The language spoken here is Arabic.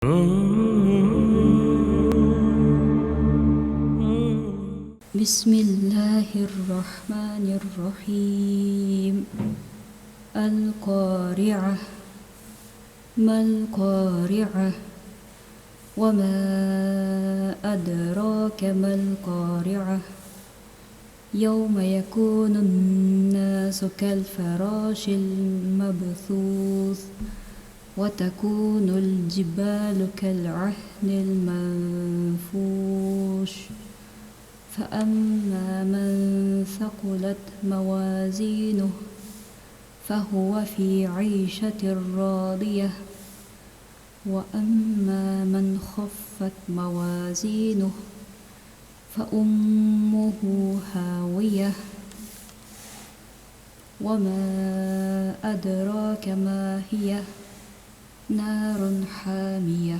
بسم الله الرحمن الرحيم. القارعة. ما القارعة؟ وما أدراك ما القارعة؟ يوم يكون الناس كالفراش المبثوث وتكون الجبال كالعهن المنفوش. فأما من ثقلت موازينه فهو في عيشة راضية، وأما من خفت موازينه فأمه هاوية. وما أدراك ما هي؟ نار حامية.